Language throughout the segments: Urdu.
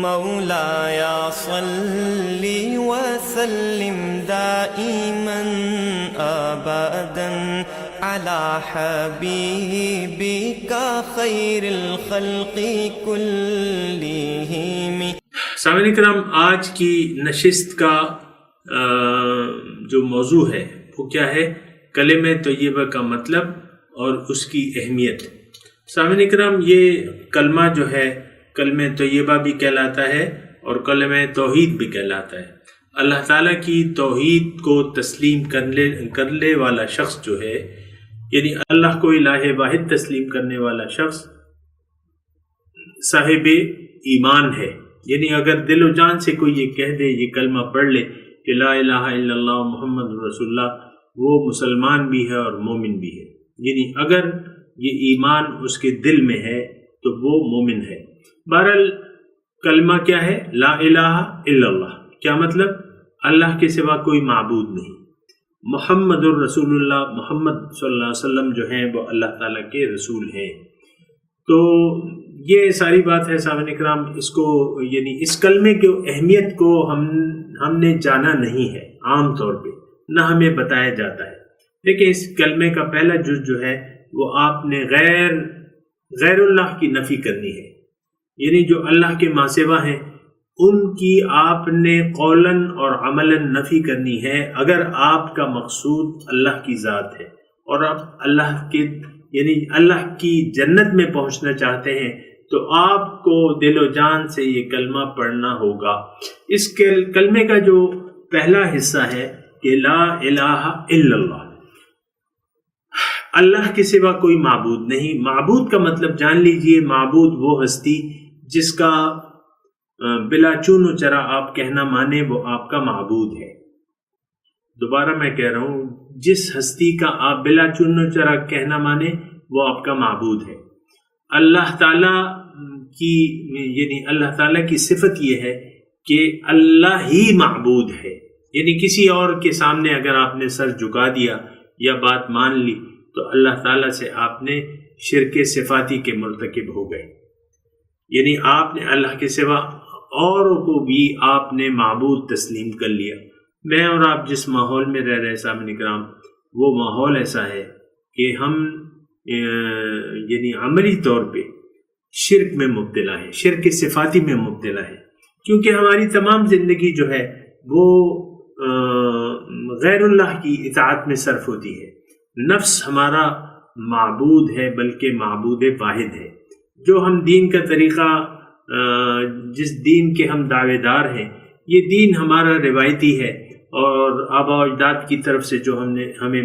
مولاي صل وسلم دائما ابدا على حبيبك خير الخلق كلهم۔ سامعین کرام، آج کی نشست کا جو موضوع ہے وہ کیا ہے؟ کلمہ طیبہ کا مطلب اور اس کی اہمیت۔ سامعین کرام، یہ کلمہ جو ہے کلمہ طیبہ بھی کہلاتا ہے اور کلمہ توحید بھی کہلاتا ہے۔ اللہ تعالیٰ کی توحید کو تسلیم کرنے والا شخص جو ہے، یعنی اللہ کو الہ واحد تسلیم کرنے والا شخص صاحب ایمان ہے۔ یعنی اگر دل و جان سے کوئی یہ کہہ دے، یہ کلمہ پڑھ لے کہ لا الہ الا اللہ محمد رسول اللہ، وہ مسلمان بھی ہے اور مومن بھی ہے۔ یعنی اگر یہ ایمان اس کے دل میں ہے تو وہ مومن ہے۔ بہرحال کلمہ کیا ہے؟ لا الہ الا اللہ، کیا مطلب؟ اللہ کے سوا کوئی معبود نہیں۔ محمد الرسول اللہ، محمد صلی اللہ علیہ وسلم جو ہیں وہ اللہ تعالیٰ کے رسول ہیں۔ تو یہ ساری بات ہے سامعین کرام، اس کو یعنی اس کلمے کی اہمیت کو ہم نے جانا نہیں ہے عام طور پہ، نہ ہمیں بتایا جاتا ہے۔ دیکھیں، اس کلمے کا پہلا جز جو ہے وہ آپ نے غیر اللہ کی نفی کرنی ہے، یعنی جو اللہ کے ماں سوا ہیں ان کی آپ نے قولاً اور عملاً نفی کرنی ہے۔ اگر آپ کا مقصود اللہ کی ذات ہے اور آپ اللہ کی جنت میں پہنچنا چاہتے ہیں تو آپ کو دل و جان سے یہ کلمہ پڑھنا ہوگا۔ اس کلمے کا جو پہلا حصہ ہے کہ لا الہ الا اللہ، اللہ کے سوا کوئی معبود نہیں۔ معبود کا مطلب جان لیجئے، معبود وہ ہستی جس کا بلا چون و چرا آپ کہنا مانے وہ آپ کا معبود ہے۔ دوبارہ میں کہہ رہا ہوں، جس ہستی کا آپ بلا چون و چرا کہنا مانے وہ آپ کا معبود ہے۔ اللہ تعالیٰ کی صفت یہ ہے کہ اللہ ہی معبود ہے، یعنی کسی اور کے سامنے اگر آپ نے سر جھکا دیا یا بات مان لی تو اللہ تعالیٰ سے آپ نے شرک صفاتی کے مرتکب ہو گئے، یعنی آپ نے اللہ کے سوا اوروں کو بھی آپ نے معبود تسلیم کر لیا۔ میں اور آپ جس ماحول میں رہ رہے سامعین کرام، وہ ماحول ایسا ہے کہ ہم یعنی عملی طور پہ شرک میں مبتلا ہے، شرک صفاتی میں مبتلا ہے، کیونکہ ہماری تمام زندگی جو ہے وہ غیر اللہ کی اطاعت میں صرف ہوتی ہے۔ نفس ہمارا معبود ہے، بلکہ معبود واحد ہے۔ جو ہم دین کا طریقہ، جس دین کے ہم دعوے دار ہیں، یہ دین ہمارا روایتی ہے اور آباء و اجداد کی طرف سے جو ہمیں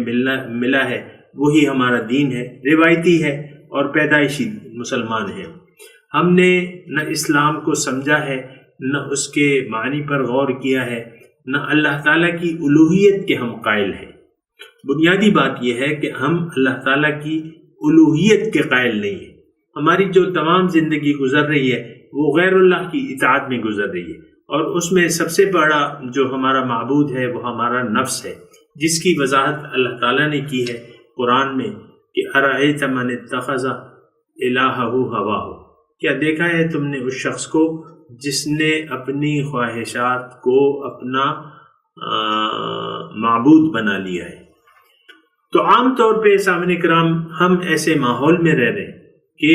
ملا ہے وہی ہمارا دین ہے، روایتی ہے اور پیدائشی مسلمان ہیں۔ ہم نے نہ اسلام کو سمجھا ہے، نہ اس کے معنی پر غور کیا ہے، نہ اللہ تعالیٰ کی الوہیت کے ہم قائل ہیں۔ بنیادی بات یہ ہے کہ ہم اللہ تعالیٰ کی الوہیت کے قائل نہیں ہیں۔ ہماری جو تمام زندگی گزر رہی ہے وہ غیر اللہ کی اطاعت میں گزر رہی ہے، اور اس میں سب سے بڑا جو ہمارا معبود ہے وہ ہمارا نفس ہے، جس کی وضاحت اللہ تعالیٰ نے کی ہے قرآن میں کہ ارأیت من اتخذ الہہ ہواہ، کیا دیکھا ہے تم نے اس شخص کو جس نے اپنی خواہشات کو اپنا معبود بنا لیا ہے۔ تو عام طور پہ سامعین کرام، ہم ایسے ماحول میں رہ رہے ہیں کہ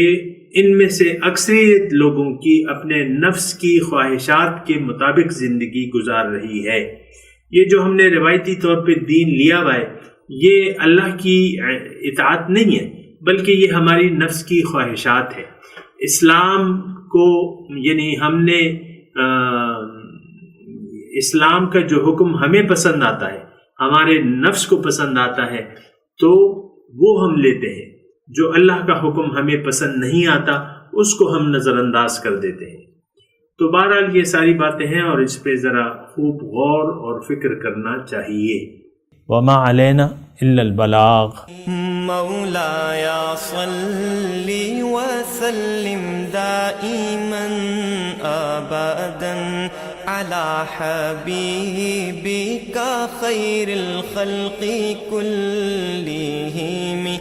ان میں سے اکثریت لوگوں کی اپنے نفس کی خواہشات کے مطابق زندگی گزار رہی ہے۔ یہ جو ہم نے روایتی طور پہ دین لیا ہوا ہے، یہ اللہ کی اطاعت نہیں ہے، بلکہ یہ ہماری نفس کی خواہشات ہے۔ اسلام کو یعنی ہم نے اسلام کا جو حکم ہمیں پسند آتا ہے، ہمارے نفس کو پسند آتا ہے، تو وہ ہم لیتے ہیں۔ جو اللہ کا حکم ہمیں پسند نہیں آتا اس کو ہم نظر انداز کر دیتے ہیں۔ تو بہرحال یہ ساری باتیں ہیں اور اس پہ ذرا خوب غور اور فکر کرنا چاہیے۔ وما علینا الا البلاغ۔ مولاي صل وسلم دائما ابدا على حبيبك خير الخلق كلهم۔